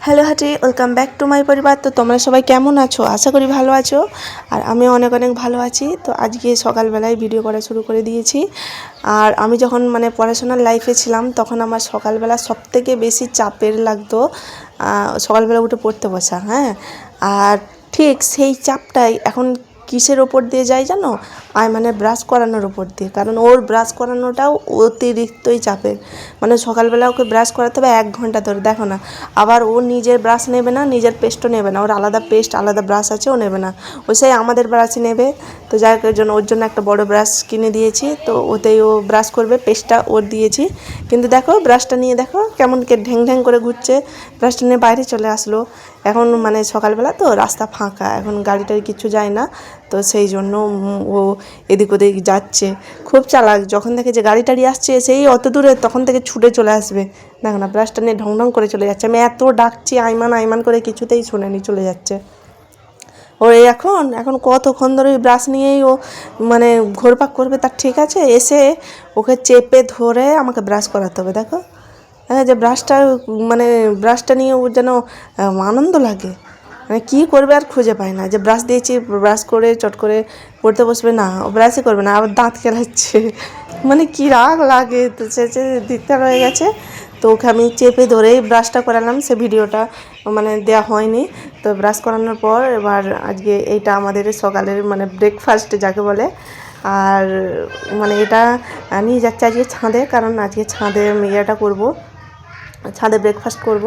Hello হাটি, welcome back to my পরিবার। তো তোমরা সবাই কেমন আছো? আশা করি ভালো আছো। আর আমি অনেক অনেক ভালো আছি। তো আজকে সকালবেলায় ভিডিও করা শুরু করে দিয়েছি। আর আমি যখন পড়াশোনার লাইফে ছিলাম তখন আমার সকালবেলা সবথেকে বেশি চাপের লাগতো সকালবেলা উঠে পড়তে বসা। হ্যাঁ, আর ঠিক সেই চাপটাই এখন কিসের ওপর দিয়ে যায় জানো? ব্রাশ করানোর ওপর দিয়ে। কারণ ওর ব্রাশ করানোটাও অতিরিক্তই চাপের। সকালবেলা ওকে ব্রাশ করাতে হবে 1 ঘন্টা ধরে, দেখো না। আবার ও নিজের ব্রাশ নেবে না, নিজের পেস্টও নেবে না, ওর আলাদা পেস্ট আলাদা ব্রাশ আছে, ও নেবে না, ও সেই আমাদের ব্রাশই নেবে। তো যাই হোক, ওর জন্য একটা বড় ব্রাশ কিনে দিয়েছি, তো ওতেই ও ব্রাশ করবে, পেস্টটা ওর দিয়েছি। কিন্তু দেখো ব্রাশটা নিয়ে দেখো কেমন ঢ্যাং ঢ্যাং করে ঘুরছে। ব্রাশটা নিয়ে বাইরে চলে আসলো। এখন সকালবেলা তো রাস্তা ফাঁকা, এখন গাড়ি টাড়ি কিছু যায় না, তো সেই জন্য ও এদিক ওদিক যাচ্ছে। খুব চালাক, যখন দেখে যে গাড়ি টাড়ি আসছে সেই অত দূরে, তখন থেকে ছুটে চলে আসবে। দেখো না, ব্রাশটা নিয়ে ঢং ঢং করে চলে যাচ্ছে। আমি এত ডাকছি আইমান আইমান করে, কিছুতেই শোনেনি, চলে যাচ্ছে। ওর এখন এখন কতক্ষণ ধরে ব্রাশ নিয়েই ও ঘোরপাক করবে, তার ঠিক আছে। এসে ওকে চেপে ধরে আমাকে ব্রাশ করাতে হবে। দেখো হ্যাঁ, যে ব্রাশটা নিয়ে ওর যেন আনন্দ লাগে। কী করবে আর খুঁজে পায় না, যে ব্রাশ দিয়েছি, ব্রাশ করে চট করে পড়তে বসবে না, ও ব্রাশই করবে না, আবার দাঁত খেলাচ্ছে। কী রাগ লাগে, তো সে দিকটা রয়ে গেছে। তো ওকে আমি চেপে ধরেই ব্রাশটা করালাম, সে ভিডিওটা দেওয়া হয়নি। তো ব্রাশ করানোর পর এবার আজকে এইটা আমাদের সকালের ব্রেকফাস্ট যাকে বলে। আর এটা নিয়ে যাচ্ছে আজকে ছাদে, কারণ আজকে ছাদে ইয়েটা করবো, ছাদে ব্রেকফাস্ট করব।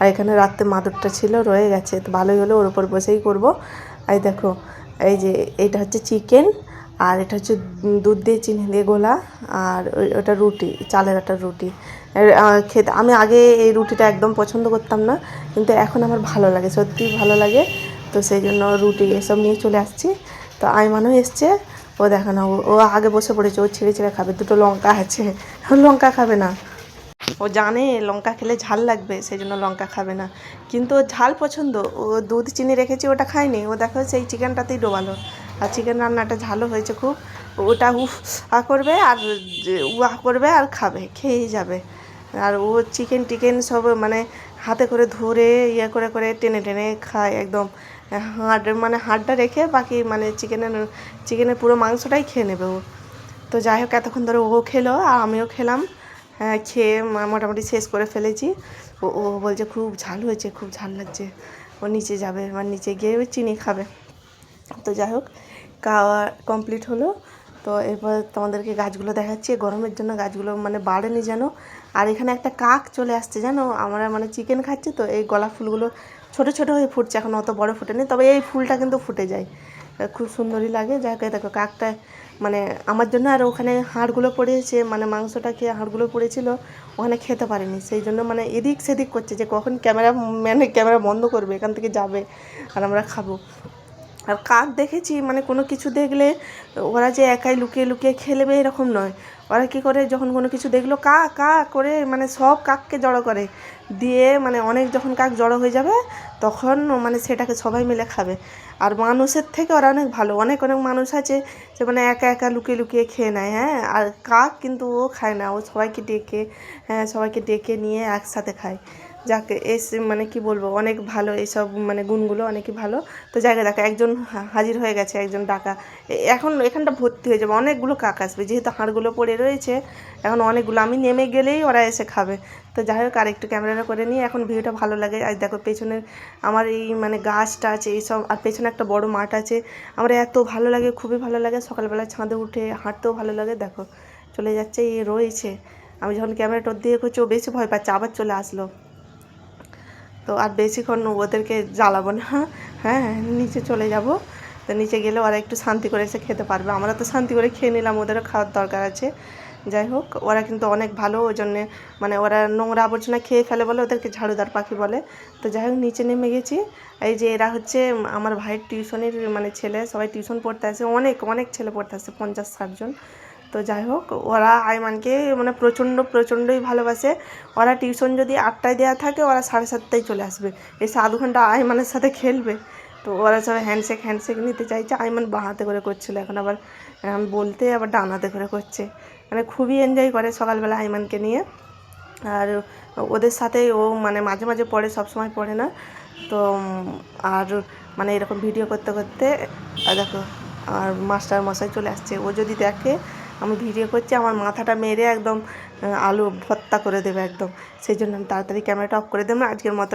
আর এখানে রাত্রে মাদুরটা ছিল, রয়ে গেছে, তো ভালোই হলো, ওর উপর বসেই করব। এই দেখো, এই যে এইটা হচ্ছে চিকেন, আর এটা হচ্ছে দুধ দিয়ে চিনি দিয়ে গোলা, আর ওটা রুটি, চালের আটার রুটি। খেতে আমি আগে এই রুটিটা একদম পছন্দ করতাম না, কিন্তু এখন আমার ভালো লাগে, সত্যিই ভালো লাগে। তো সেই জন্য রুটি এসব নিয়ে চলে আসছি। তো আইমানও এসছে, ও দেখো না, ও আগে বসে পড়েছে, ও ছিঁড়ে ছিঁড়ে খাবে। দুটো লঙ্কা আছে, লঙ্কা খাবে না, ও জানে লঙ্কা খেলে ঝাল লাগবে, সেই জন্য লঙ্কা খাবে না। কিন্তু ও ঝাল পছন্দ, ও দুধ চিনি রেখেছি, ওটা খায়নি, ও দেখো সেই চিকেনটাতেই ডোবালো। আর চিকেন রান্নাটা ঝালও হয়েছে খুব, ওটা করবে আর করবে আর খাবে, খেয়েই যাবে। আর ও চিকেন টিকেন সব হাতে করে ধরে ইয়ে করে করে টেনে টেনে খায় একদম। হাড়টা রেখে বাকি চিকেনের পুরো মাংসটাই খেয়ে নেবে ও। তো যাই হোক, এতক্ষণ ধরে ও খেলো আর আমিও খেলাম। হ্যাঁ, খেয়ে মোটামুটি শেষ করে ফেলেছি। ও বলছে খুব ঝাল হয়েছে, খুব ঝাল লাগছে। ও নিচে যাবে, নিচে গিয়ে চিনি খাবে। তো যাই হোক, খাওয়া কমপ্লিট হলো। তো এরপর তোমাদেরকে গাছগুলো দেখাচ্ছি। গরমের জন্য গাছগুলো বাড়েনি যেন। আর এখানে একটা কাক চলে আসছে জানো। আমরা চিকেন খাচ্ছি, তো এই গোলাপ ফুলগুলো ছোটো ছোটো হয়ে ফুটছে, এখন অত বড় ফুটেনি, তবে এই ফুলটা কিন্তু ফুটে যায়, খুব সুন্দরই লাগে। যাই হোক, দেখো কাকটা আমার জন্য, আর ওখানে হাড়গুলো পড়েছে, মাংসটা খেয়ে হাড়গুলো পড়েছিল, ওখানে খেতে পারেনি, সেই জন্য এদিক সেদিক করছে যে কখন ক্যামেরা বন্ধ করবে, এখান থেকে যাবে আর আমরা খাবো। আর কাক দেখেছি কোনো কিছু দেখলে ওরা যে একাই লুকিয়ে লুকিয়ে খেলবে এরকম নয়। ওরা কী করে, যখন কোনো কিছু দেখলো কা কা করে সব কাককে জড়ো করে দিয়ে, অনেক যখন কাক জড়ো হয়ে যাবে তখন সেটাকে সবাই মিলে খাবে। আর মানুষের থেকে ওরা অনেক ভালো, অনেক অনেক মানুষ আছে যে একা একা লুকিয়ে লুকিয়ে খেয়ে নেয়। হ্যাঁ, আর কাক কিন্তু ও খায় না, ও সবাইকে ডেকে, হ্যাঁ সবাইকে ডেকে নিয়ে একসাথে খায়। যাকে এসে কী বলবো, অনেক ভালো এইসব গুণগুলো, অনেকই ভালো। তো জায়গা দেখা একজন হাজির হয়ে গেছে, একজন ডাকা। এখন এখানটা ভর্তি হয়ে যাবে, অনেকগুলো কাক আসবে, যেহেতু হাড়গুলো পড়ে রয়েছে এখন অনেকগুলো, আমি নেমে গেলেই ওরা এসে খাবে। তো যাই হোক, আর একটু ক্যামেরাটা করে নিয়ে এখন ভিউটা ভালো লাগে। আর দেখো পেছনের আমার এই গাছটা আছে এইসব, আর পেছনে একটা বড় মাঠ আছে। আমার এত ভালো লাগে, খুবই ভালো লাগে। সকালবেলা ছাদে উঠে হাঁটতেও ভালো লাগে। দেখো চলে যাচ্ছে, এই রয়েছে। আমি যখন ক্যামেরাটা দিয়ে করছি, ও বেশি ভয় পাচ্ছে, আবার চলে আসলো। তো আর বেশিক্ষণ ওদেরকে জ্বালাবো না, হ্যাঁ নিচে চলে যাব। তো নিচে গেলে ওরা একটু শান্তি করে এসে খেতে পারবে, আমরা তো শান্তি করে খেয়ে নিলাম, ওদেরও খাওয়ার দরকার আছে। যাই হোক, ওরা কিন্তু অনেক ভালো, ওই জন্যে ওরা নোংরা আবর্জনা খেয়ে ফেলে বলে ওদেরকে ঝাড়ুদার পাখি বলে। তো যাই হোক, নিচে নেমে গেছি। এই যে এরা হচ্ছে আমার ভাইয়ের টিউশনের ছেলে, সবাই টিউশন পড়তে আসে, অনেক অনেক ছেলে পড়তে আসে, 50-60 জন। তো যাই হোক, ওরা আইমানকে প্রচণ্ডই ভালোবাসে। ওরা টিউশন যদি 8টায় দেওয়া থাকে, ওরা 7:30টায় চলে আসবে, এসে আধ ঘন্টা আইমানের সাথে খেলবে। তো ওরা সবাই হ্যান্ডশেক নিতে চাইছে। আইমান বাঁ হাতে করে করছিল, এখন আবার বলতে আবার ডান হাতে করে করছে, খুবই এনজয় করে সকালবেলা আইমানকে নিয়ে। আর ওদের সাথেই ও মানে মাঝে মাঝে পড়ে, সব সময় পড়ে না। তো আর মানে এরকম ভিডিও করতে করতে দেখো আর মাস্টার মশাই চলে আসছে। ও যদি দেখে আমি ভিডিও করছি, আমার মাথাটা মেরে একদম আলু ভর্তা করে দেবে একদম। সেই জন্য আমি তাড়াতাড়ি ক্যামেরাটা অফ করে দেবো। আজকের মতো